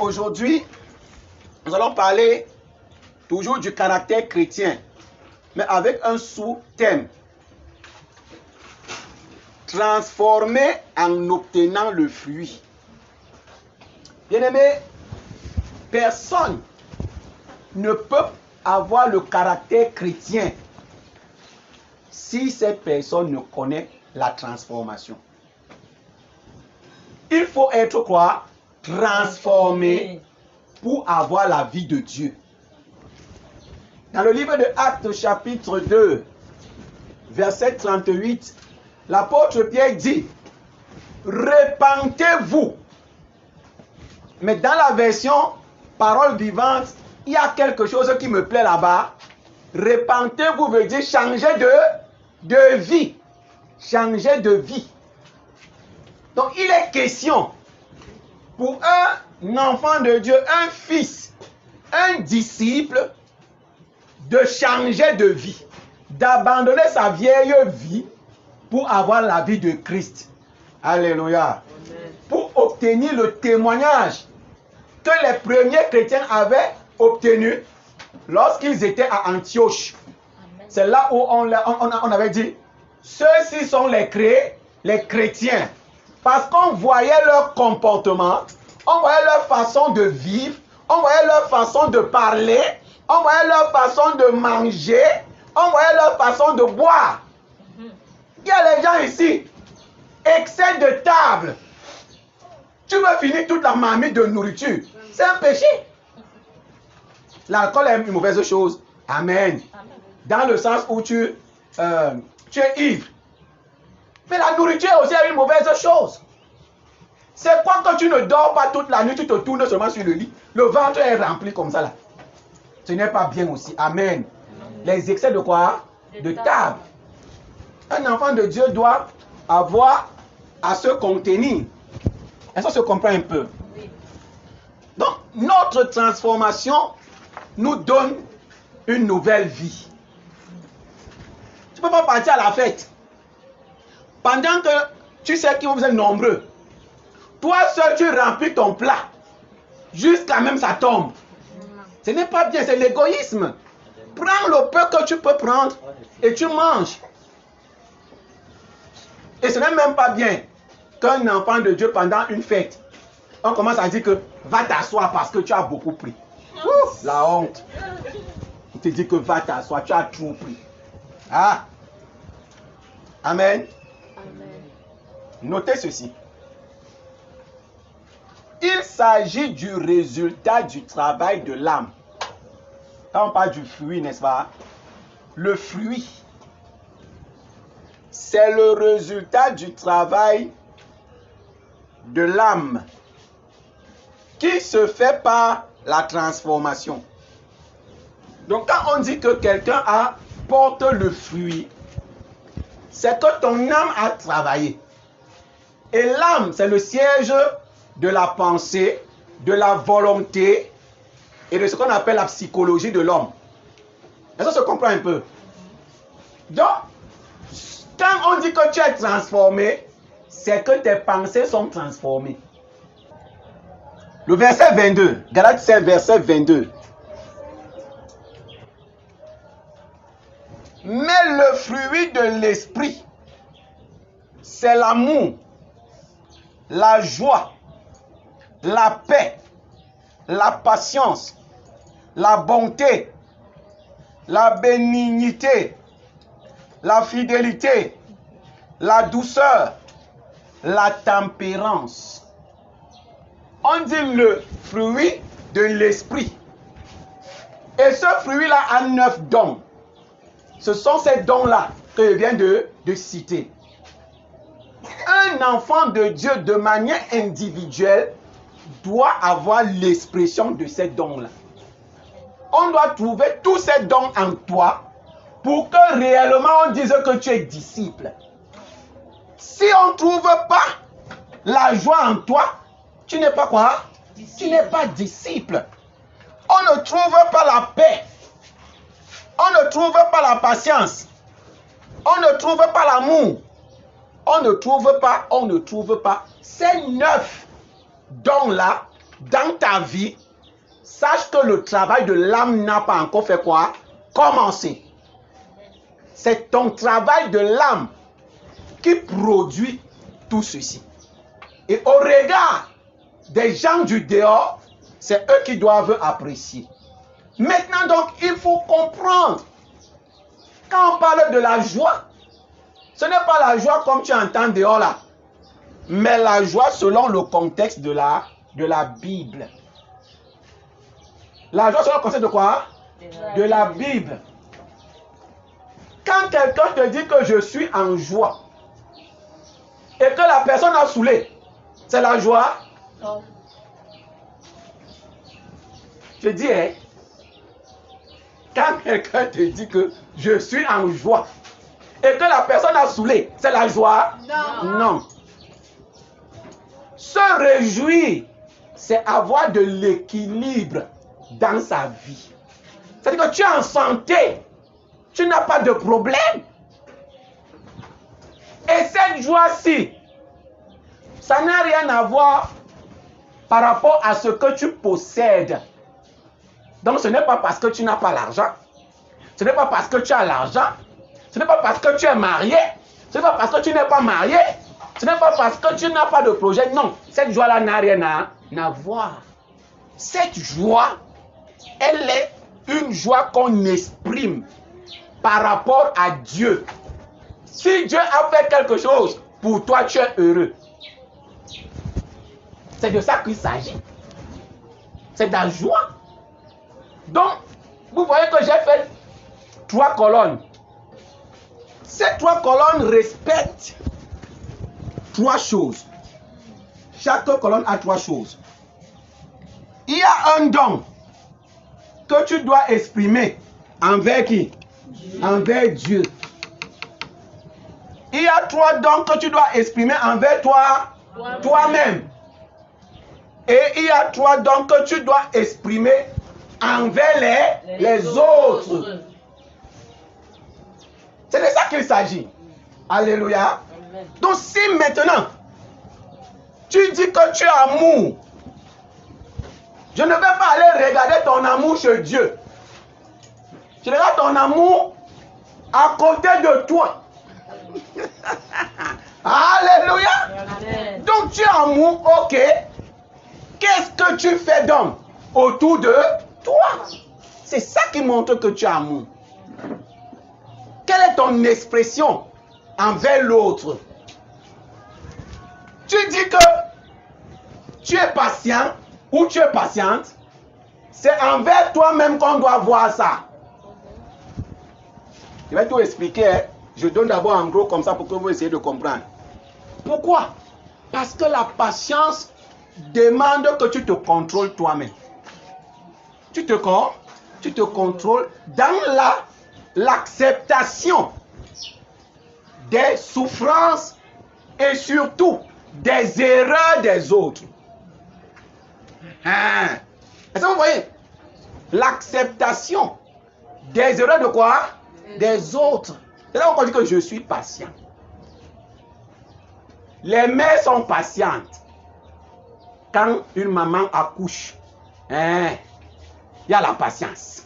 aujourd'hui, nous allons parler toujours du caractère chrétien, mais avec un sous-thème. Transformer en obtenant le fruit. Bien-aimé, personne ne peut avoir le caractère chrétien si cette personne ne connaît la transformation. Il faut être quoi? Transformé pour avoir la vie de Dieu. Dans le livre de Actes chapitre 2, verset 38, l'apôtre Pierre dit, repentez-vous. Mais dans la version parole vivante, il y a quelque chose qui me plaît là-bas. Repentez-vous veut dire changer de vie. Changer de vie. Donc il est question pour un enfant de Dieu, un fils, un disciple, de changer de vie, d'abandonner sa vieille vie pour avoir la vie de Christ. Alléluia. Amen. Pour obtenir le témoignage que les premiers chrétiens avaient obtenu lorsqu'ils étaient à Antioche. C'est là où on avait dit, ceux-ci sont les chrétiens. Parce qu'on voyait leur comportement, on voyait leur façon de vivre, on voyait leur façon de parler, on voyait leur façon de manger, on voyait leur façon de boire. Il y a les gens ici, excès de table. Tu veux finir toute la marmite de nourriture. C'est un péché. L'alcool est une mauvaise chose. Amen. Dans le sens où tu es ivre. Mais la nourriture aussi est une mauvaise chose. C'est quoi que tu ne dors pas toute la nuit, tu te tournes seulement sur le lit. Le ventre est rempli comme ça là. Ce n'est pas bien aussi. Amen. Les excès de quoi? De table. Un enfant de Dieu doit avoir à se contenir. Est-ce qu'on se comprend un peu? Oui. Donc, notre transformation nous donne une nouvelle vie. Tu ne peux pas partir à la fête. Pendant que tu sais que vous êtes nombreux, toi seul tu remplis ton plat. Jusqu'à même ça tombe. Ce n'est pas bien, c'est l'égoïsme. Prends le peu que tu peux prendre et tu manges. Et ce n'est même pas bien qu'un enfant de Dieu pendant une fête, on commence à dire que va t'asseoir parce que tu as beaucoup pris. Ouf, la honte. On te dit que va t'asseoir, tu as trop pris. Ah. Amen. Amen. Notez ceci. Il s'agit du résultat du travail de l'âme. Quand on parle du fruit, n'est-ce pas? Le fruit, c'est le résultat du travail de l'âme qui se fait par la transformation. Donc quand on dit que quelqu'un porte le fruit, c'est que ton âme a travaillé. Et l'âme, c'est le siège de la pensée, de la volonté et de ce qu'on appelle la psychologie de l'homme. Est-ce que ça se comprend un peu? Donc, quand on dit que tu es transformé, c'est que tes pensées sont transformées. Le verset 22, Galates 7, verset 22. Mais le fruit de l'esprit, c'est l'amour, la joie, la paix, la patience, la bonté, la bénignité, la fidélité, la douceur, la tempérance. On dit le fruit de l'esprit. Et ce fruit-là a 9 dons. Ce sont ces dons-là que je viens de citer. Un enfant de Dieu, de manière individuelle, doit avoir l'expression de ces dons-là. On doit trouver tous ces dons en toi pour que réellement on dise que tu es disciple. Si on ne trouve pas la joie en toi, tu n'es pas quoi? Disciple. Tu n'es pas disciple. On ne trouve pas la paix. On ne trouve pas la patience. On ne trouve pas l'amour. On ne trouve pas. Ces 9 dons-là dans ta vie, sache que le travail de l'âme n'a pas encore fait quoi? Commencé. C'est ton travail de l'âme qui produit tout ceci. Et au regard des gens du dehors, c'est eux qui doivent apprécier. Maintenant donc, il faut comprendre. Quand on parle de la joie, ce n'est pas la joie comme tu entends dehors là, mais la joie selon le contexte de la Bible. La joie selon le contexte de quoi? De la Bible. Quand quelqu'un te dit que je suis en joie et que la personne a saoulé, c'est la joie? Non. Je dis, hein, quand quelqu'un te dit que je suis en joie et que la personne a saoulé, c'est la joie? Non. Non. Se réjouir, c'est avoir de l'équilibre dans sa vie. C'est-à-dire que tu es en santé, tu n'as pas de problème. Et cette joie-ci, ça n'a rien à voir par rapport à ce que tu possèdes. Donc ce n'est pas parce que tu n'as pas l'argent, ce n'est pas parce que tu as l'argent, ce n'est pas parce que tu es marié, ce n'est pas parce que tu n'es pas marié, ce n'est pas parce que tu n'as pas de projet. Non, cette joie-là n'a rien à voir. Cette joie, elle est une joie qu'on exprime par rapport à Dieu. Si Dieu a fait quelque chose, pour toi, tu es heureux. C'est de ça qu'il s'agit. C'est de la joie. Donc, vous voyez que j'ai fait 3 colonnes. Ces 3 colonnes respectent 3 choses. Chaque colonne a 3 choses. Il y a un don que tu dois exprimer envers qui? Envers Dieu. Il y a 3 dons que tu dois exprimer envers toi-même. Et il y a 3 dons que tu dois exprimer envers les autres. C'est de ça qu'il s'agit. Alléluia. Amen. Donc si maintenant, tu dis que tu as amour, je ne vais pas aller regarder ton amour chez Dieu. Je regarde ton amour à côté de toi. Alléluia. Amen. Donc tu as amour, ok. Qu'est-ce que tu fais donc autour de toi? C'est ça qui montre que tu as amour. Quelle est ton expression envers l'autre? Tu dis que tu es patient ou tu es patiente. C'est envers toi-même qu'on doit voir ça. Je vais tout expliquer. Hein? Je donne d'abord en gros comme ça pour que vous essayiez de comprendre. Pourquoi? Parce que la patience demande que tu te contrôles toi-même. Tu te contrôles dans l'acceptation des souffrances et surtout des erreurs des autres. Est-ce que vous voyez? L'acceptation des erreurs de quoi? Des autres. C'est là qu'on dit que je suis patient. Les mères sont patientes. Quand une maman accouche, il y a la patience.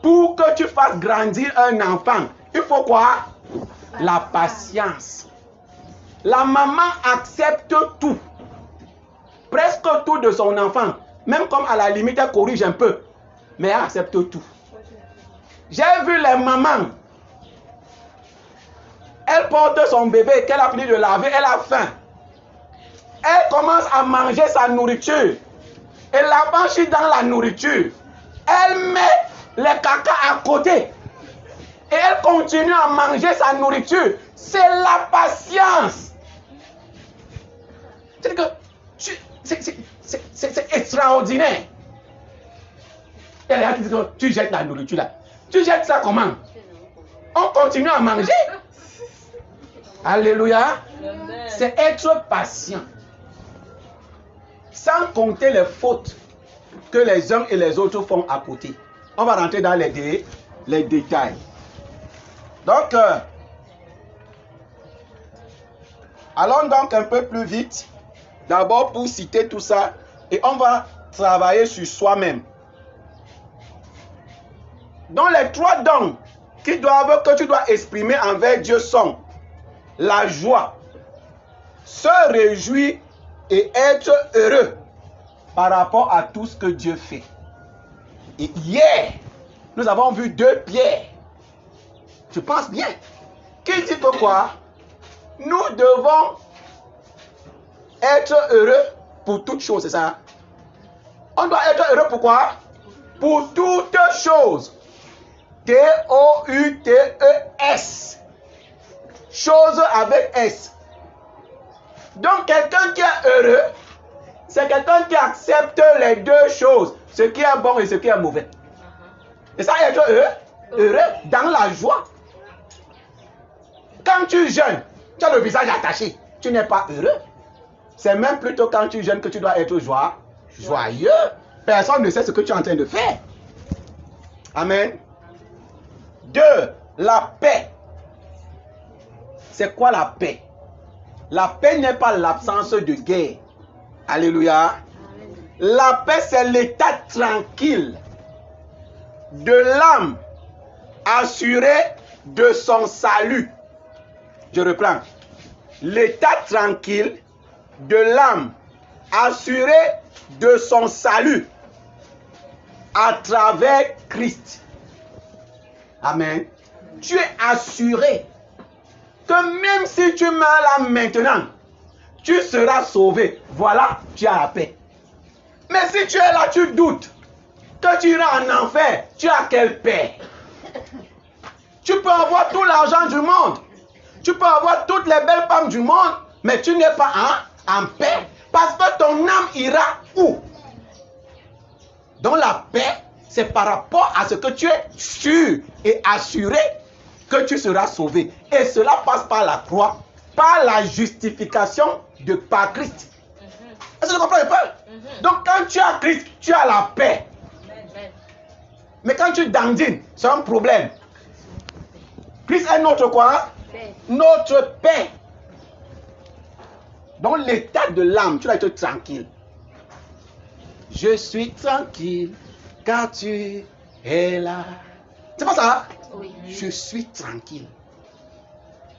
Pour que tu fasses grandir un enfant, il faut quoi? La patience. La maman accepte tout. Presque tout de son enfant. Même comme à la limite, elle corrige un peu. Mais elle accepte tout. J'ai vu les mamans. Elle porte son bébé qu'elle a fini de laver, elle a faim. Elle commence à manger sa nourriture. Et la blanchit dans la nourriture. Elle met les caca à côté. Et elle continue à manger sa nourriture. C'est la patience. C'est extraordinaire. Et là, tu jettes la nourriture là. Tu jettes ça comment? On continue à manger. Alléluia. C'est être patient. Sans compter les fautes que les uns et les autres font à côté. On va rentrer dans les détails. Donc, allons donc un peu plus vite. D'abord pour citer tout ça, et on va travailler sur soi-même. Donc les 3 dons que tu dois exprimer envers Dieu sont la joie, se réjouir et être heureux par rapport à tout ce que Dieu fait. Et hier, nous avons vu 2 Pierre. Je pense bien. Qui dit que quoi? Nous devons être heureux pour toutes choses, c'est ça? On doit être heureux pour quoi? Pour toutes choses. T-O-U-T-E-S. Chose avec S. Donc quelqu'un qui est heureux, c'est quelqu'un qui accepte les 2 choses, ce qui est bon et ce qui est mauvais. Et ça, être heureux, heureux dans la joie. Quand tu jeûnes, tu as le visage attaché, tu n'es pas heureux. C'est même plutôt quand tu jeûnes que tu dois être joyeux. Personne ne sait ce que tu es en train de faire. Amen. 2. La paix. C'est quoi la paix? La paix n'est pas l'absence de guerre. Alléluia. La paix, c'est l'état tranquille de l'âme assurée de son salut. Je reprends. L'état tranquille de l'âme assurée de son salut à travers Christ. Amen. Tu es assuré que même si tu meurs là maintenant, tu seras sauvé. Voilà, tu as la paix. Mais si tu es là, tu doutes que tu iras en enfer, tu as quelle paix? Tu peux avoir tout l'argent du monde, tu peux avoir toutes les belles femmes du monde, mais tu n'es pas en paix parce que ton âme ira où? Donc la paix, c'est par rapport à ce que tu es sûr et assuré que tu seras sauvé. Et cela passe par la croix, par la justification par Christ. Est-ce que tu comprends un peu? Donc quand tu as Christ, tu as la paix. Mais quand tu dandines, c'est un problème. Christ est notre quoi? Notre paix. Dans l'état de l'âme, tu dois être tranquille. Je suis tranquille car tu es là. C'est pas ça? Oui. Je suis tranquille.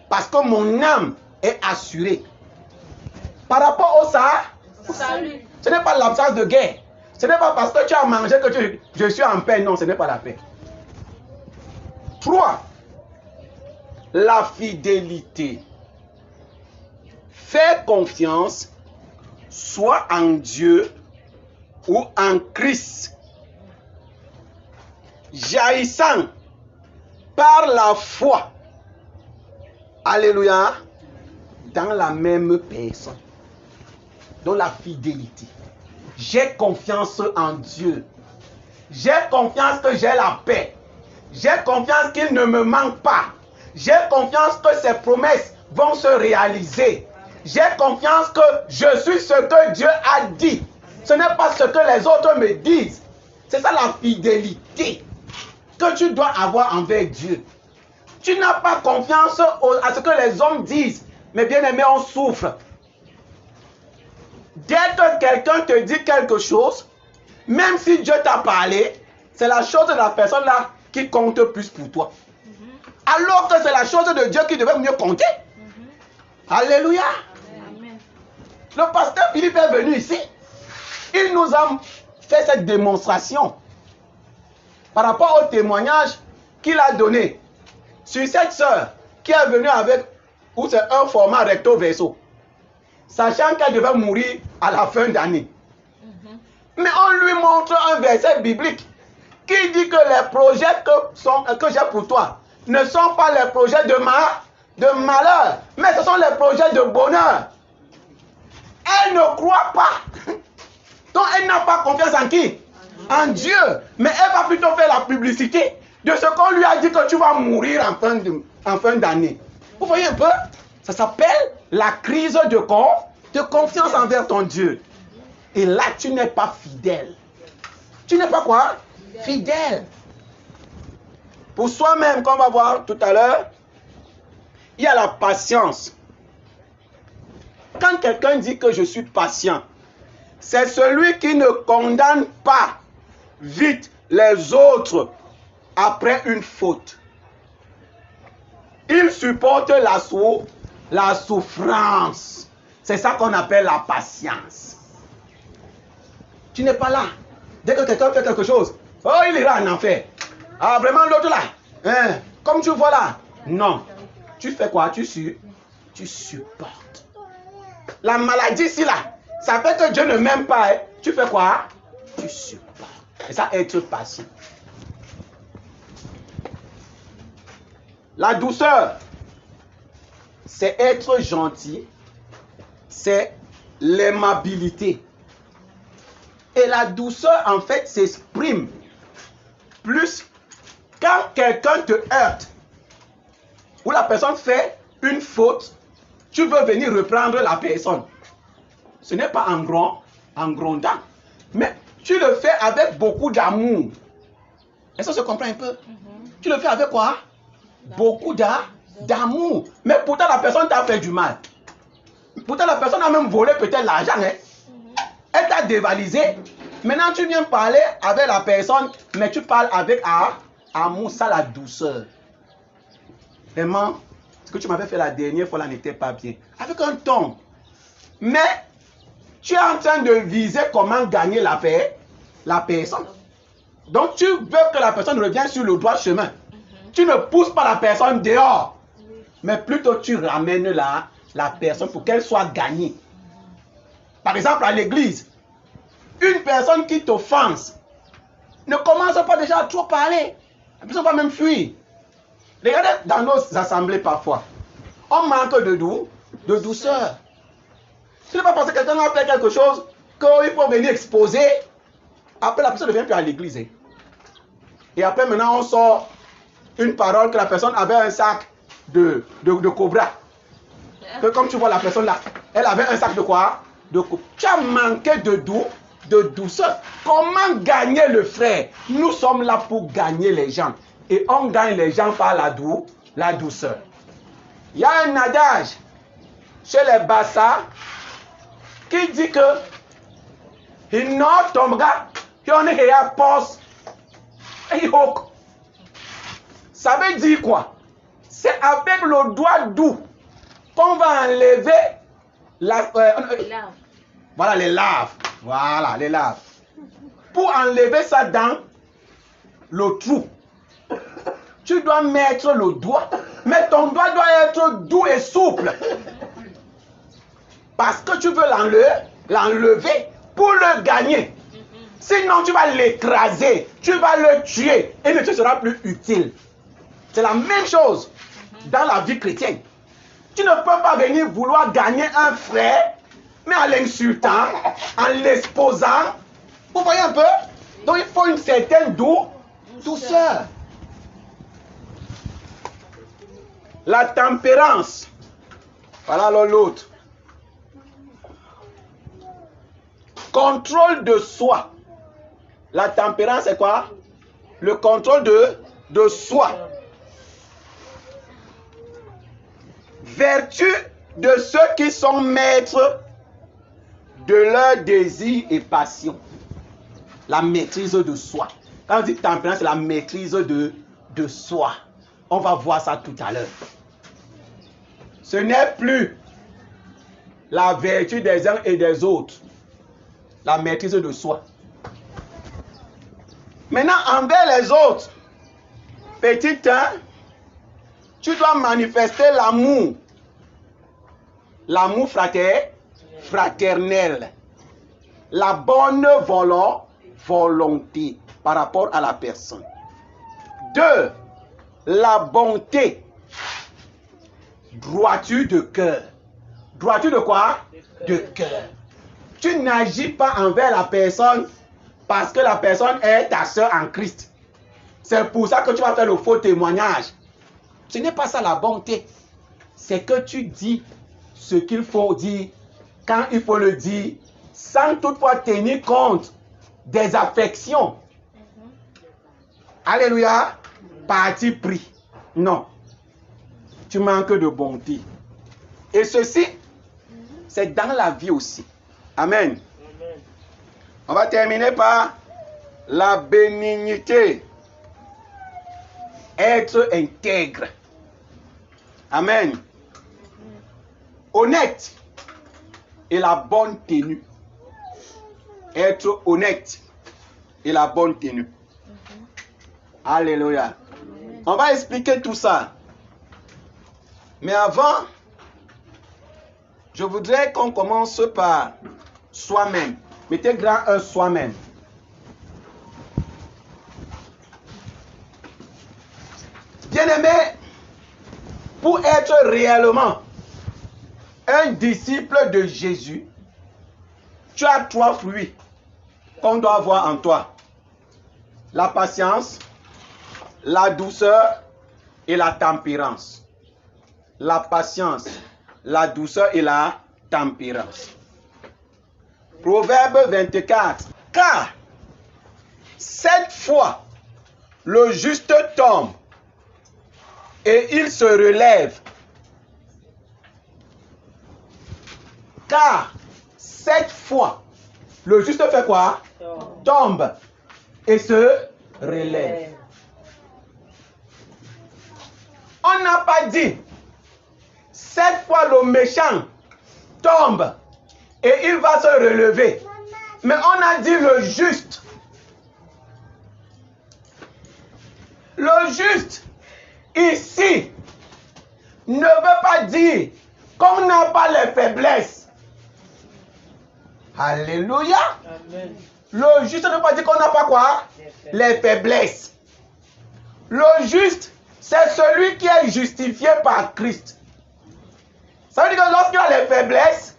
Parce que mon âme est assurée. Par rapport au salut. Ce n'est pas l'absence de guerre. Ce n'est pas parce que tu as mangé que je suis en paix. Non, ce n'est pas la paix. 3. La fidélité. Fais confiance soit en Dieu ou en Christ, jaillissant par la foi, alléluia, dans la même personne. Donc la fidélité. J'ai confiance en Dieu. J'ai confiance que j'ai la paix. J'ai confiance qu'il ne me manque pas. J'ai confiance que ses promesses vont se réaliser. J'ai confiance que je suis ce que Dieu a dit. Ce n'est pas ce que les autres me disent. C'est ça la fidélité que tu dois avoir envers Dieu. Tu n'as pas confiance à ce que les hommes disent. Mais bien aimé, on souffre. Dès que quelqu'un te dit quelque chose, même si Dieu t'a parlé, c'est la chose de la personne là qui compte plus pour toi. Alors que c'est la chose de Dieu qui devait mieux compter. Alléluia. Amen. Le pasteur Philippe est venu ici. Il nous a fait cette démonstration par rapport au témoignage qu'il a donné sur cette sœur qui est venue avec, où c'est un format recto verso, sachant qu'elle devait mourir à la fin d'année. Mais on lui montre un verset biblique qui dit que les projets que j'ai pour toi ne sont pas les projets de malheur, mais ce sont les projets de bonheur. Elle ne croit pas. Donc elle n'a pas confiance en qui? En Dieu. Mais elle va plutôt faire la publicité de ce qu'on lui a dit que tu vas mourir en fin d'année. Vous voyez un peu? Ça s'appelle la crise de confiance envers ton Dieu. Et là, tu n'es pas fidèle. Tu n'es pas quoi? Fidèle. Pour soi-même, comme on va voir tout à l'heure, il y a la patience. Quand quelqu'un dit que je suis patient, c'est celui qui ne condamne pas vite les autres après une faute. Il supporte la souffrance. C'est ça qu'on appelle la patience. Tu n'es pas là. Dès que quelqu'un fait quelque chose, oh, il ira en enfer. Ah, vraiment, l'autre là, hein, comme tu vois là. Non. Tu fais quoi? Tu supportes. La maladie ici là, ça fait que Dieu ne m'aime pas. Hein. Tu fais quoi? Tu supportes. Et ça, être patient. La douceur, c'est être gentil, c'est l'aimabilité. Et la douceur, en fait, s'exprime plus quand quelqu'un te heurte, ou la personne fait une faute, tu veux venir reprendre la personne. Ce n'est pas en grondant, mais tu le fais avec beaucoup d'amour. Est-ce que ça se comprend un peu? Tu le fais avec quoi? Beaucoup d'amour. Mais pourtant, la personne t'a fait du mal. Pourtant, la personne a même volé peut-être l'argent. Hein? Elle t'a dévalisé. Maintenant, tu viens parler avec la personne, mais tu parles avec amour, ça, la douceur. Vraiment, ce que tu m'avais fait la dernière fois là n'était pas bien. Avec un ton. Mais, tu es en train de viser comment gagner la personne. Donc, tu veux que la personne revienne sur le droit chemin. Tu ne pousses pas la personne dehors. Mais plutôt, tu ramènes la personne pour qu'elle soit gagnée. Par exemple, à l'église, une personne qui t'offense ne commence pas déjà à trop parler. La personne va même fuir. Regardez dans nos assemblées parfois, on manque de douceur. Ce n'est pas parce que quelqu'un a fait quelque chose qu'il faut venir exposer. Après, la personne ne vient plus à l'église. Hein. Et après, maintenant, on sort une parole que la personne avait un sac de cobra. Que comme tu vois la personne là, elle avait un sac de quoi? De cobra. Tu as manqué de douceur. Comment gagner le frère? Nous sommes là pour gagner les gens. Et on gagne les gens par la douceur. Il y a un adage chez les Bassa qui dit que il ne tombera qu'on est à poste et ça veut dire quoi? C'est avec le doigt doux qu'on va enlever voilà les larves. Voilà les larves. Pour enlever ça dans le trou, tu dois mettre le doigt, mais ton doigt doit être doux et souple. Parce que tu veux l'enlever pour le gagner. Sinon, tu vas l'écraser, tu vas le tuer et ne te sera plus utile. C'est la même chose dans la vie chrétienne. Tu ne peux pas venir vouloir gagner un frère, mais en l'insultant, en l'exposant. Vous voyez un peu? Donc, il faut une certaine douceur. La tempérance. Voilà l'autre. Contrôle de soi. La tempérance, c'est quoi? Le contrôle de soi. Vertu de ceux qui sont maîtres de leurs désirs et passions. La maîtrise de soi. Quand on dit tempérance, c'est la maîtrise de soi. On va voir ça tout à l'heure. Ce n'est plus la vertu des uns et des autres. La maîtrise de soi. Maintenant, envers les autres, petit 1, tu dois manifester l'amour. L'amour fraternel. La bonne volonté par rapport à la personne. 2, la bonté. Droiture de cœur. Droiture de quoi? De cœur. Tu n'agis pas envers la personne parce que la personne est ta soeur en Christ. C'est pour ça que tu vas faire le faux témoignage. Ce n'est pas ça la bonté. C'est que tu dis ce qu'il faut dire, quand il faut le dire, sans toutefois tenir compte des affections. Alléluia. Parti pris. Non. Tu manques de bonté. Et ceci c'est dans la vie aussi. Amen. On va terminer par la bénignité. Être intègre. Amen. Honnête et la bonne tenue. Être honnête et la bonne tenue. Alléluia. On va expliquer tout ça. Mais avant, je voudrais qu'on commence par soi-même. Mettez grand un soi-même. Bien-aimé, pour être réellement un disciple de Jésus, tu as 3 fruits qu'on doit avoir en toi. La patience, la douceur et la tempérance. La patience, la douceur et la tempérance. Proverbe 24. Car 7 fois le juste tombe et il se relève. Car 7 fois le juste fait quoi? Tombe et se relève. On n'a pas dit 7 fois le méchant tombe et il va se relever. Mais on a dit le juste. Le juste, ici, ne veut pas dire qu'on n'a pas les faiblesses. Alléluia. Amen. Le juste ne veut pas dire qu'on n'a pas quoi? Les faiblesses. Le juste, c'est celui qui est justifié par Christ. Ça veut dire que lorsqu'il a les faiblesses,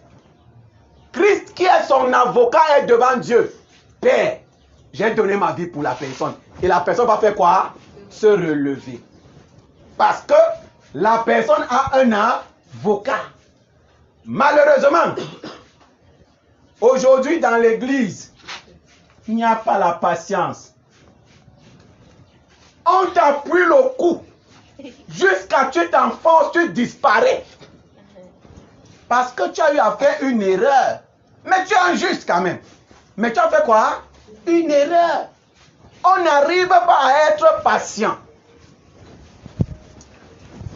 Christ qui est son avocat est devant Dieu. Père, j'ai donné ma vie pour la personne. Et la personne va faire quoi? Se relever. Parce que la personne a un avocat. Malheureusement, aujourd'hui dans l'église, il n'y a pas la patience. On t'appuie le cou jusqu'à ce que tu t'enfonces, tu disparais. Parce que tu as eu à faire une erreur. Mais tu es injuste quand même. Mais tu as fait quoi? Une erreur. On n'arrive pas à être patient.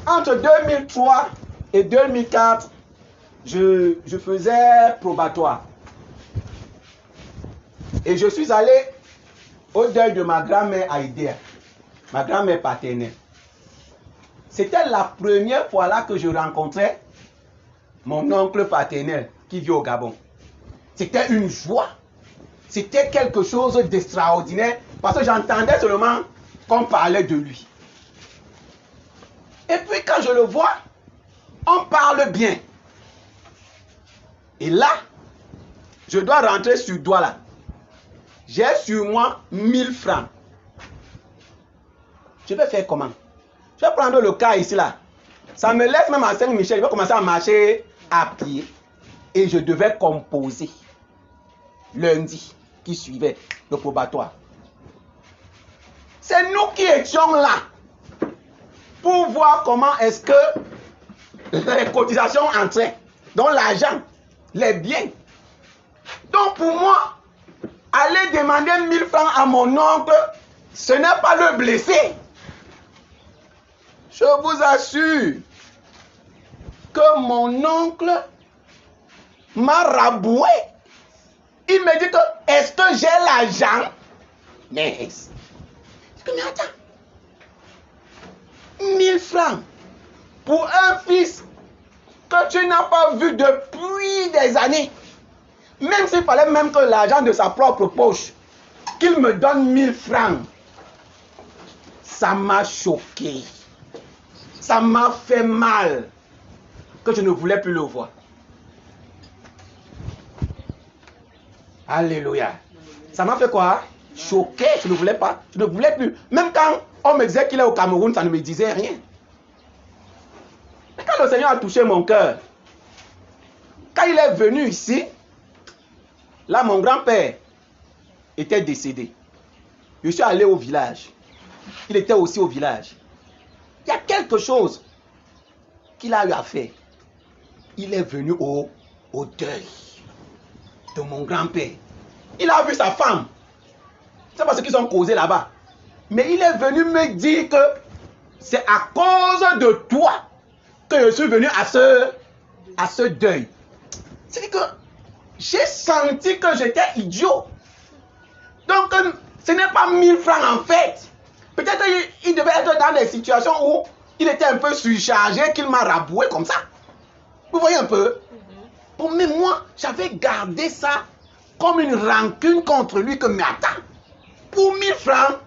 Entre 2003 et 2004, je faisais probatoire. Et je suis allé au deuil de ma grand-mère à Idéa, ma grand-mère paternelle. C'était la première fois là que je rencontrais mon oncle paternel qui vit au Gabon. C'était une joie. C'était quelque chose d'extraordinaire parce que j'entendais seulement qu'on parlait de lui. Et puis quand je le vois, on parle bien. Et là, je dois rentrer sur Douala. J'ai sur moi 1000 francs. Je vais faire comment? Je vais prendre le cas ici là. Ça me laisse même à Saint-Michel. Je vais commencer à marcher à pied. Et je devais composer lundi qui suivait le probatoire. C'est nous qui étions là pour voir comment est-ce que les cotisations entraient. Donc l'argent, les biens. Donc pour moi, aller demander 1000 francs à mon oncle, ce n'est pas le blesser. Je vous assure que mon oncle m'a raboué. Il me dit que, est-ce que j'ai l'argent? Mais attends. 1000 francs pour un fils que tu n'as pas vu depuis des années. Même s'il fallait même que l'argent de sa propre poche, qu'il me donne 1000 francs. Ça m'a choqué. Ça m'a fait mal que je ne voulais plus le voir. Alléluia. Ça m'a fait quoi? Choqué. Je ne voulais pas. Je ne voulais plus. Même quand on me disait qu'il est au Cameroun, ça ne me disait rien. Mais quand le Seigneur a touché mon cœur, quand il est venu ici, là mon grand-père était décédé. Je suis allé au village. Il était aussi au village. Il y a quelque chose qu'il a eu à faire. Il est venu au au deuil de mon grand-père. Il a vu sa femme. C'est pas ce qu'ils ont causé là-bas. Mais il est venu me dire que c'est à cause de toi que je suis venu à ce deuil. C'est que j'ai senti que j'étais idiot. Donc, ce n'est pas 1000 francs en fait. Peut-être qu'il devait être dans des situations où il était un peu surchargé, qu'il m'a raboué comme ça. Vous voyez un peu? Bon, mais moi, j'avais gardé ça comme une rancune contre lui que, mais attends, pour 1000 francs,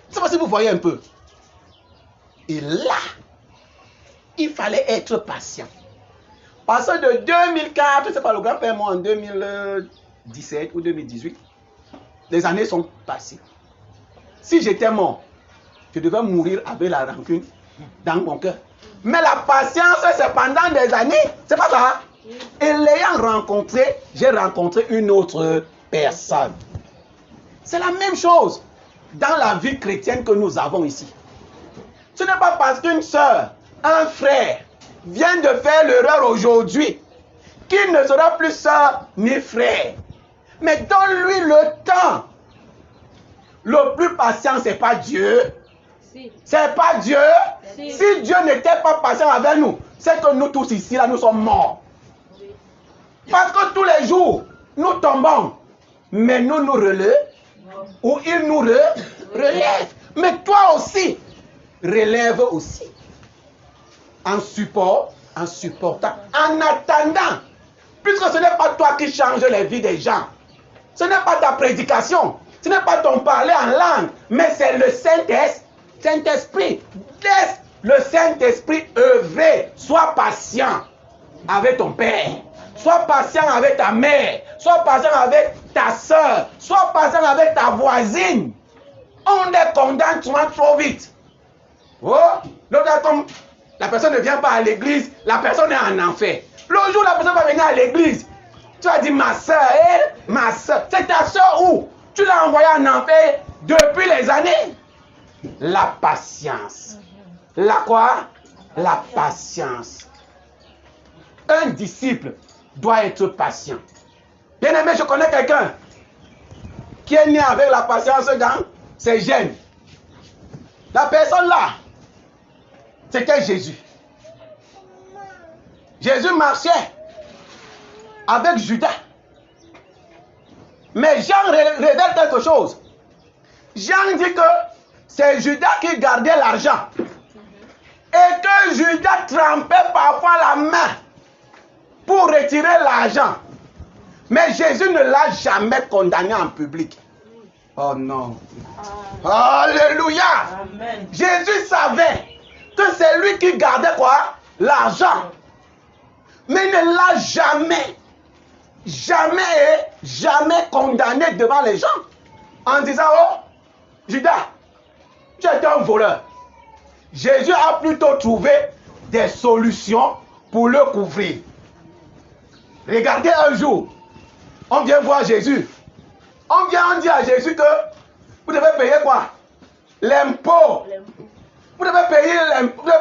c'est pas si vous voyez un peu. Et là, il fallait être patient. Parce que de 2004, c'est pas le grand-père moi en 2017 ou 2018, les années sont passées. Si j'étais mort, je devais mourir avec la rancune dans mon cœur. Mais la patience, c'est pendant des années. C'est pas ça. Et l'ayant rencontré, j'ai rencontré une autre personne. C'est la même chose dans la vie chrétienne que nous avons ici. Ce n'est pas parce qu'une soeur, un frère, vient de faire l'erreur aujourd'hui qu'il ne sera plus soeur ni frère. Mais donne-lui le temps. Le plus patient, ce n'est pas Dieu. Si. C'est pas Dieu. Si, si Dieu n'était pas patient avec nous, c'est que nous tous ici, là, nous sommes morts. Oui. Parce que tous les jours, nous tombons. Mais nous nous relèvons. Ou il nous relève. Mais toi aussi, relève aussi. En support, en supportant, en attendant. Puisque ce n'est pas toi qui changes les vies des gens. Ce n'est pas ta prédication. Ce n'est pas ton parler en langue. Mais c'est le Saint-Esprit. Laisse le Saint-Esprit œuvrer. Sois patient avec ton père. Sois patient avec ta mère. Sois patient avec ta soeur. Sois patient avec ta voisine. On les condamne souvent trop vite. Oh, l'autre, comme la personne ne vient pas à l'église, la personne est en enfer. Le jour où la personne va venir à l'église, tu vas dire ma soeur, elle, ma soeur. C'est ta soeur où? Tu l'as envoyée en enfer depuis les années. La patience. La quoi? La patience. Un disciple doit être patient. Bien aimé, je connais quelqu'un qui est né avec la patience dans ses gènes. La personne là, c'était Jésus. Jésus marchait avec Judas. Mais Jean révèle quelque chose. Jean dit que c'est Judas qui gardait l'argent. Et que Judas trempait parfois la main pour retirer l'argent. Mais Jésus ne l'a jamais condamné en public. Oh non. Alléluia. Amen. Jésus savait que c'est lui qui gardait quoi? L'argent. Mais il ne l'a jamais condamné devant les gens. En disant, oh, Judas, tu es un voleur. Jésus a plutôt trouvé des solutions pour le couvrir. Regardez un jour, on vient voir Jésus. On dit à Jésus que vous devez payer quoi? L'impôt. Vous devez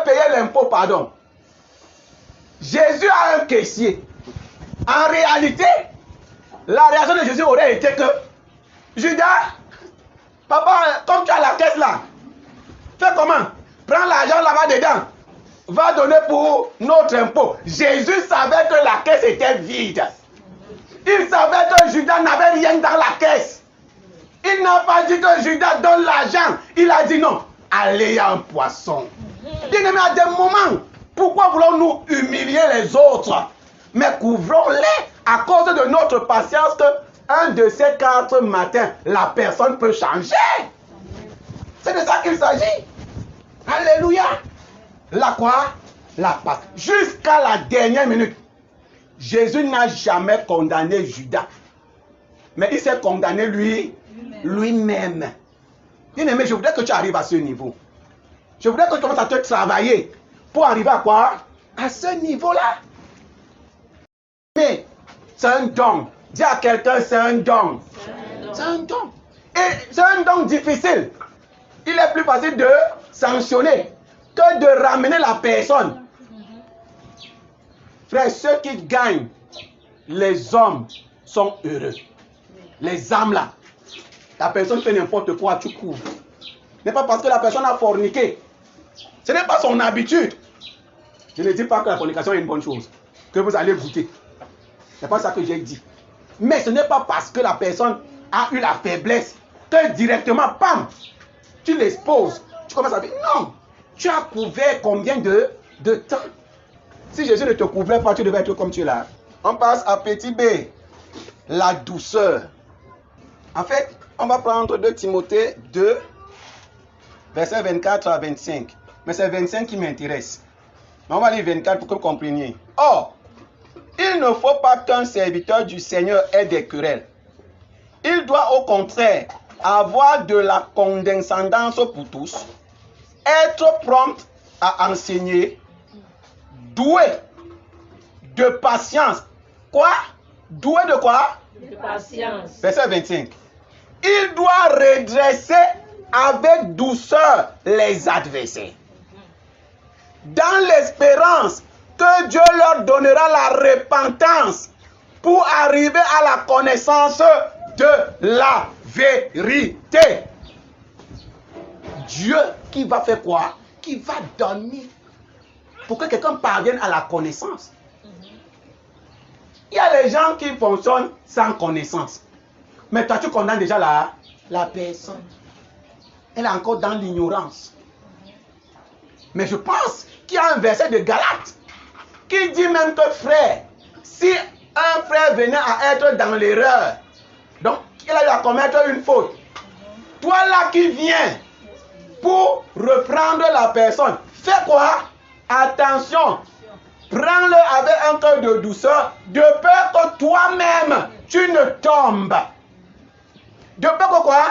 payer l'impôt, pardon. Jésus a un caissier. En réalité, la réaction de Jésus aurait été que Judas, papa, comme tu as la caisse là, fais comment? Prends l'argent là-bas dedans. Va donner pour notre impôt. Jésus savait que la caisse était vide. Il savait que Judas n'avait rien dans la caisse. Il n'a pas dit que Judas donne l'argent. Il a dit non. Allez à un poisson. Bien-aimés, à des moments, pourquoi voulons-nous humilier les autres? Mais couvrons-les à cause de notre patience que un de ces 4 matins, la personne peut changer. C'est de ça qu'il s'agit. Alléluia. La quoi? La patience. Jusqu'à la dernière minute. Jésus n'a jamais condamné Judas. Mais il s'est condamné lui-même. Bien-aimé, je voudrais que tu arrives à ce niveau. Je voudrais que tu commences à te travailler pour arriver à quoi? À ce niveau-là. Mais c'est un don. Dis à quelqu'un, c'est un don. C'est un don. Et c'est un don difficile. Il est plus facile de sanctionner que de ramener la personne. Frère, ceux qui gagnent les hommes sont heureux. Les âmes là. La personne fait n'importe quoi, tu couvres. Ce n'est pas parce que la personne a forniqué. Ce n'est pas son habitude. Je ne dis pas que la fornication est une bonne chose. Que vous allez goûter. Ce n'est pas ça que j'ai dit. Mais ce n'est pas parce que la personne a eu la faiblesse que directement, pam, tu l'exposes. Tu commences à dire, non, tu as couvert combien de temps? Si Jésus ne te couvrait pas, tu devais être comme tu es là. On passe à petit B, la douceur. En fait, on va prendre 2 Timothée 2, versets 24 à 25. Mais c'est 25 qui m'intéresse. On va lire 24 pour que vous compreniez. Or, il ne faut pas qu'un serviteur du Seigneur ait des querelles. Il doit au contraire avoir de la condescendance pour tous, être prompt à enseigner, doué de patience. Quoi? Doué de quoi? De patience. Verset 25. Il doit redresser avec douceur les adversaires, dans l'espérance que Dieu leur donnera la repentance pour arriver à la connaissance de la vérité. Dieu qui va faire quoi? Qui va donner pour que quelqu'un parvienne à la connaissance. Il y a des gens qui fonctionnent sans connaissance. Mais toi, tu condamnes déjà la personne. Elle est encore dans l'ignorance. Mais je pense qu'il y a un verset de Galates qui dit même que frère, si un frère venait à être dans l'erreur, donc il a eu à commettre une faute, toi là qui viens pour reprendre la personne, fais quoi? Attention, prends-le avec un cœur de douceur, de peur que toi-même tu ne tombes. De peur que quoi?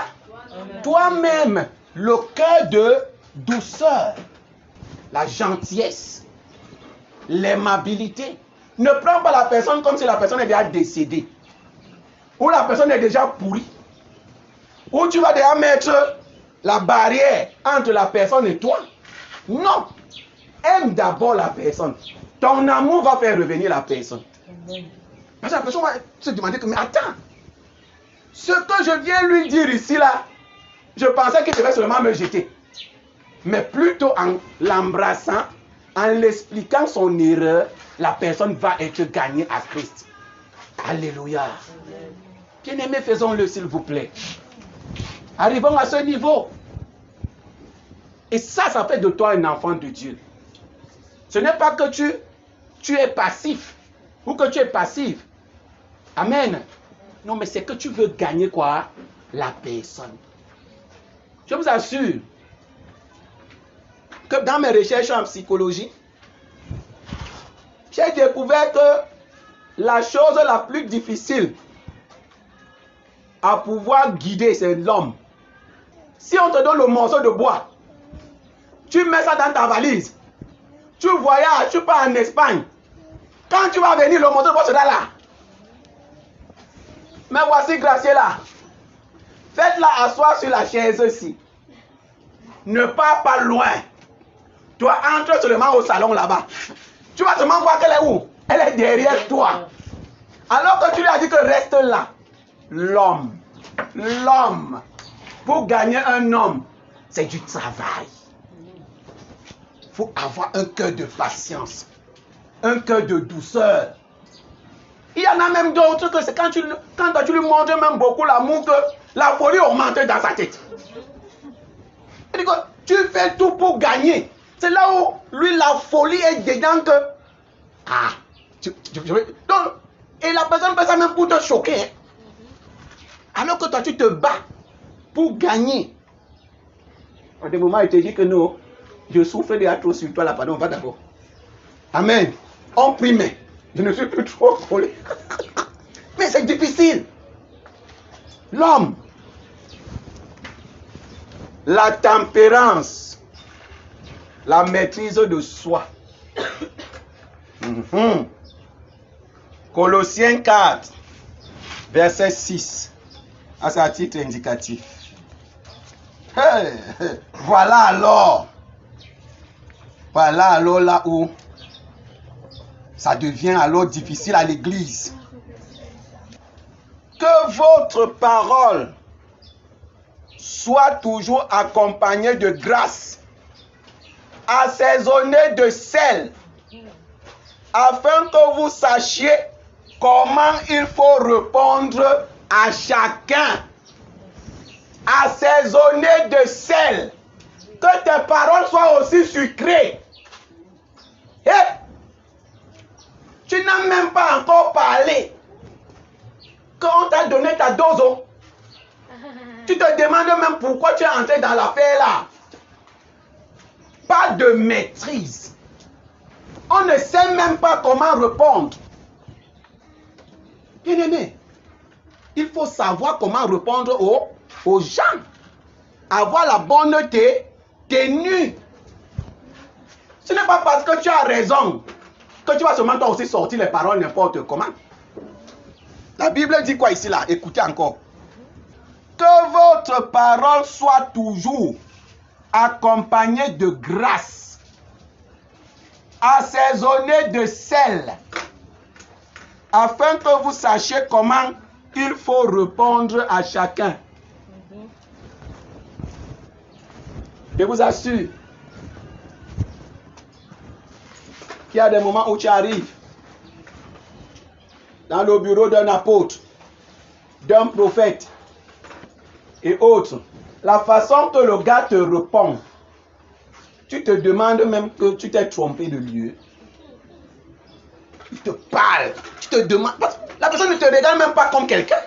Toi-même, le cœur de douceur, la gentillesse, l'aimabilité. Ne prends pas la personne comme si la personne est déjà décédée. Ou la personne est déjà pourrie. Ou tu vas déjà mettre la barrière entre la personne et toi. Non. Aime d'abord la personne. Ton amour va faire revenir la personne. Parce que la personne va se demander que, mais attends, ce que je viens lui dire ici là, je pensais qu'il devait seulement me jeter. Mais plutôt en l'embrassant, en l'expliquant son erreur, la personne va être gagnée à Christ. Alléluia. Bien-aimés, faisons-le s'il vous plaît. Arrivons à ce niveau. Et ça fait de toi un enfant de Dieu. Ce n'est pas que tu es passif ou que tu es passive. Amen. Non, mais c'est que tu veux gagner quoi? La personne. Je vous assure que dans mes recherches en psychologie, j'ai découvert que la chose la plus difficile à pouvoir guider, c'est l'homme. Si on te donne le morceau de bois, tu mets ça dans ta valise, tu voyages, tu pars en Espagne. Quand tu vas venir, le morceau de bois sera là. Mais voici Graciela. Faites-la asseoir sur la chaise ici. Ne pars pas loin. Toi, entre seulement au salon là-bas. Tu vas seulement voir qu'elle est où? Elle est derrière toi. Alors que tu lui as dit que reste là. L'homme. Pour gagner un homme, c'est du travail. Il faut avoir un cœur de patience. Un cœur de douceur. Il y en a même d'autres que c'est quand tu lui montres même beaucoup l'amour que la folie augmente dans sa tête. Il dit que tu fais tout pour gagner. C'est là où lui la folie est dedans que donc, et la personne fait ça même pour te choquer. Hein. Alors que toi tu te bats pour gagner. À des moments il te dit que non, je souffre déjà trop sur toi là, pardon, on va d'abord. Amen. On prie, mais je ne suis plus trop collé. Mais c'est difficile. L'homme, la tempérance, la maîtrise de soi. Colossiens 4, verset 6. C'est à titre indicatif. Voilà alors là où Ça devient alors difficile à l'église. Que votre parole soit toujours accompagnée de grâce, assaisonnée de sel, afin que vous sachiez comment il faut répondre à chacun. Assaisonnée de sel. Que tes paroles soient aussi sucrées. Et tu n'as même pas encore parlé. Quand on t'a donné ta dose, tu te demandes même pourquoi tu es entré dans l'affaire là. Pas de maîtrise. On ne sait même pas comment répondre. Bien-aimé, il faut savoir comment répondre aux gens. Avoir la bonne tenue. Ce n'est pas parce que tu as raison que tu vas seulement toi aussi sortir les paroles n'importe comment. La Bible dit quoi ici là? Écoutez encore. Que votre parole soit toujours accompagnée de grâce, assaisonnée de sel, afin que vous sachiez comment il faut répondre à chacun. Je vous assure qu'il y a des moments où tu arrives dans le bureau d'un apôtre, d'un prophète et autres. La façon que le gars te répond, tu te demandes même que tu t'es trompé de lieu. Il te parle, tu te demandes. La personne ne te regarde même pas comme quelqu'un.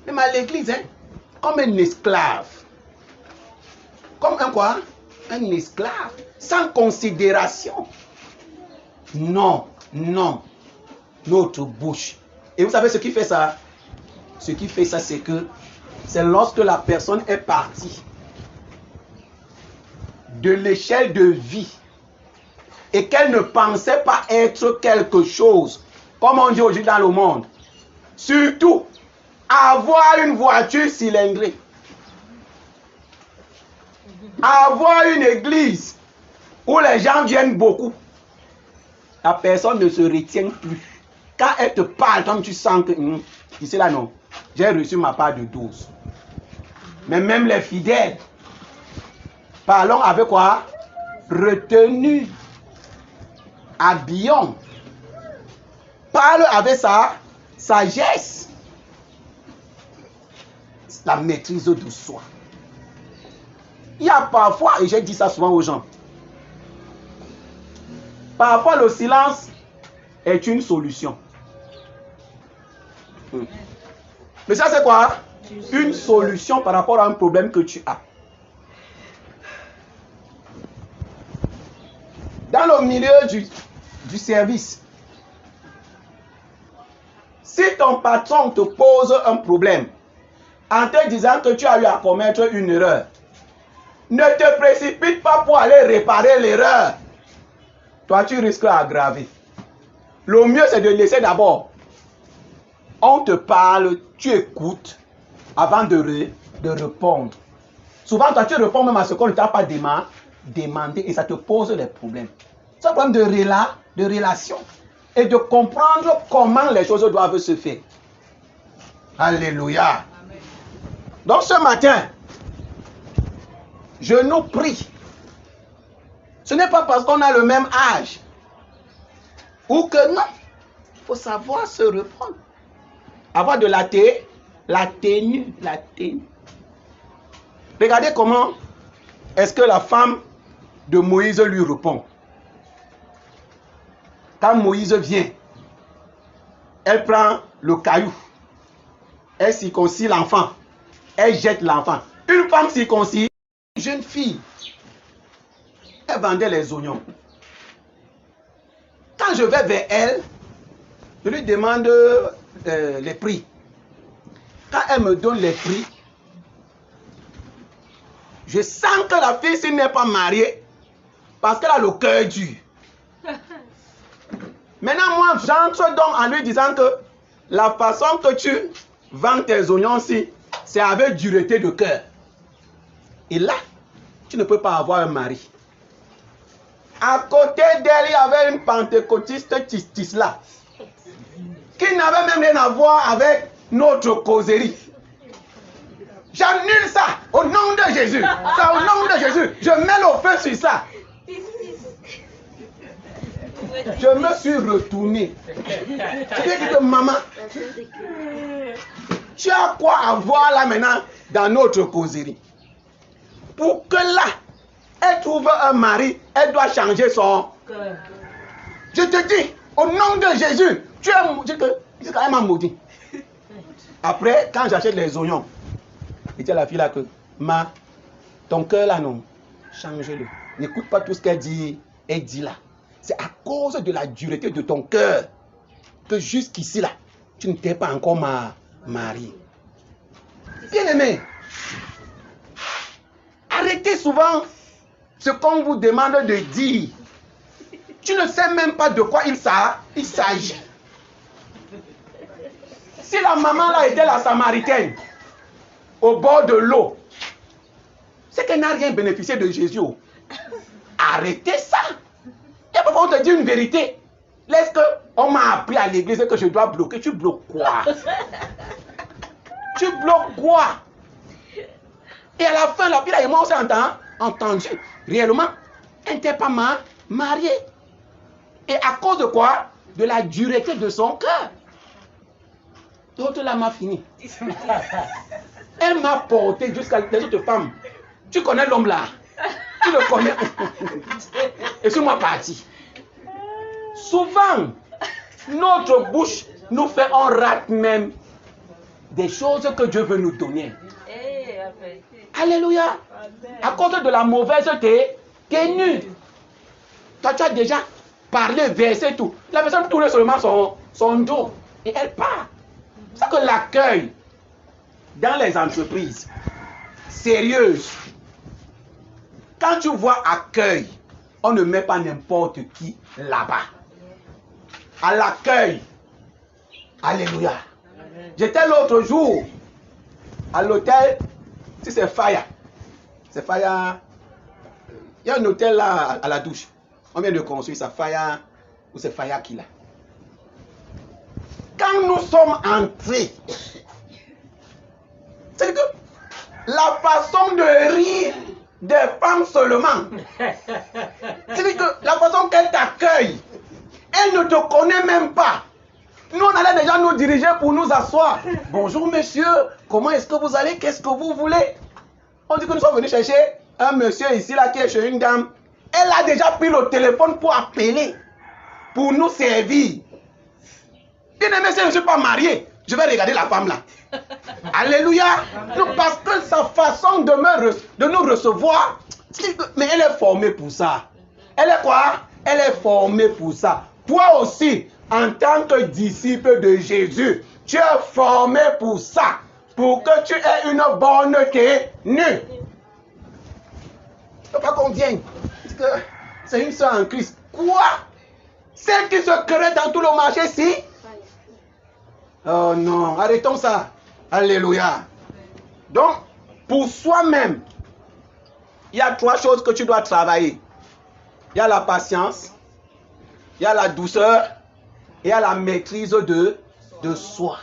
Même à l'église, hein, comme un esclave. Comme un quoi? Un esclave. Sans considération. Non, non. Notre bouche. Et vous savez ce qui fait ça? Ce qui fait ça, c'est que c'est lorsque la personne est partie de l'échelle de vie et qu'elle ne pensait pas être quelque chose, comme on dit aujourd'hui dans le monde. Surtout, avoir une voiture cylindrée. Avoir une église où les gens viennent beaucoup. La personne ne se retient plus. Quand elle te parle, comme tu sens que, ici là non, j'ai reçu ma part de dose. Mais même les fidèles, parlons avec quoi? Retenue. Habillons. Parle avec sa sagesse. La maîtrise de soi. Il y a parfois, et j'ai dit ça souvent aux gens, parfois le silence est une solution. Mais ça c'est quoi? Une solution par rapport à un problème que tu as. Dans le milieu du service, si ton patron te pose un problème en te disant que tu as eu à commettre une erreur, ne te précipite pas pour aller réparer l'erreur. Toi, tu risques d'aggraver. Le mieux, c'est de laisser d'abord. On te parle, tu écoutes avant de répondre. Souvent, toi, tu réponds même à ce qu'on ne t'a pas demandé et ça te pose des problèmes. C'est un problème de relation et de comprendre comment les choses doivent se faire. Alléluia. Amen. Donc, ce matin, je nous prie. Ce n'est pas parce qu'on a le même âge ou que non. Il faut savoir se répondre. Avoir de la tenue. Regardez comment est-ce que la femme de Moïse lui répond. Quand Moïse vient, elle prend le caillou. Elle circoncis l'enfant. Elle jette l'enfant. Une femme circoncis, une jeune fille. Elle vendait les oignons. Quand je vais vers elle, je lui demande les prix. Quand elle me donne les prix, je sens que la fille, s'il n'est pas mariée, parce qu'elle a le cœur dur. Maintenant, moi, j'entre donc en lui disant que la façon que tu vends tes oignons-ci, c'est avec dureté de cœur. Et là, tu ne peux pas avoir un mari. À côté d'elle, il y avait une pentecôtiste tistis là, qui n'avait même rien à voir avec notre causerie. J'annule ça au nom de Jésus. Ça au nom de Jésus. Je mets le feu sur ça. Je me suis retourné. Je lui ai dit que maman, tu as quoi à voir là maintenant dans notre causerie? Pour que là, elle trouve un mari, elle doit changer son cœur. Je te dis, au nom de Jésus, tu es elle m'a maudit. Après, quand j'achète les oignons, je dis à la fille là que, ton cœur là non, change-le. N'écoute pas tout ce qu'elle dit là. C'est à cause de la dureté de ton cœur que jusqu'ici là, tu ne t'es pas encore marié. Bien aimé, arrêtez souvent ce qu'on vous demande de dire. Tu ne sais même pas de quoi il s'agit. Si la maman là était la Samaritaine, au bord de l'eau, c'est qu'elle n'a rien bénéficié de Jésus. Arrêtez ça. Et pourquoi on te dit une vérité? Laisse que on m'a appris à l'église que je dois bloquer. Tu bloques quoi? Tu bloques quoi? Et à la fin, la fille et moi, on s'est entendu. Réellement, elle n'était pas mariée. Et à cause de quoi? De la dureté de son cœur. L'autre là m'a fini. Elle m'a porté jusqu'à les autres femmes. Tu connais l'homme là? Tu le connais? Et sur moi parti. Souvent, notre bouche nous fait, on rate même des choses que Dieu veut nous donner. Alléluia. À cause de la mauvaise tenue. Toi, tu as déjà parlé, versé tout. La personne tourne seulement son dos et elle part. C'est que l'accueil dans les entreprises sérieuses, quand tu vois accueil, on ne met pas n'importe qui là-bas. À l'accueil. Alléluia. J'étais l'autre jour à l'hôtel, si c'est Faya. C'est Faya. Il y a un hôtel là à la douche. On vient de construire ça, Faya, ou c'est Faya qui l'a. Quand nous sommes entrés, c'est que la façon de rire des femmes seulement, c'est que la façon qu'elles t'accueillent, elles ne te connaissent même pas. Nous, on allait déjà nous diriger pour nous asseoir. Bonjour monsieur, comment est-ce que vous allez? Qu'est-ce que vous voulez? On dit que nous sommes venus chercher un monsieur ici, là, qui est chez une dame. Elle a déjà pris le téléphone pour appeler, pour nous servir. Bien aimé, si je ne suis pas marié, je vais regarder la femme là. Alléluia. Parce que sa façon de nous recevoir, mais elle est formée pour ça. Elle est quoi? Elle est formée pour ça. Toi aussi, en tant que disciple de Jésus, tu es formé pour ça. Pour que tu aies une bonne tenue. Il ne faut pas qu'on vienne. C'est une soeur en Christ. Quoi? Celle qui se crée dans tout le marché, si? Oh non, arrêtons ça. Alléluia. Donc, pour soi-même, il y a 3 choses que tu dois travailler. Il y a la patience, il y a la douceur, et il y a la maîtrise de soi.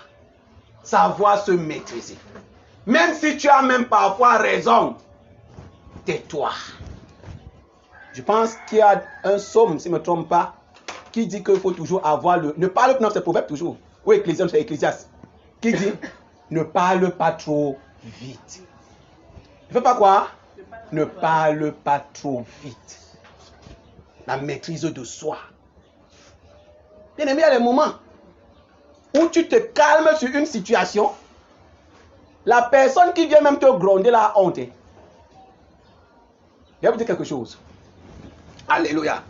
Savoir se maîtriser. Même si tu as même parfois raison, tais-toi. Je pense qu'il y a un psaume, si je ne me trompe pas, qui dit qu'il faut toujours avoir le... Ne parle pas, non, c'est proverbe toujours. Ou Ecclésiaste, c'est Ecclésiaste. Qui dit, ne parle pas trop vite. Ne fais pas quoi? Ne parle pas trop vite. La maîtrise de soi. Bien aimé, il y a des moments où tu te calmes sur une situation. La personne qui vient même te gronder la honte. Je vais vous dire quelque chose. Alléluia.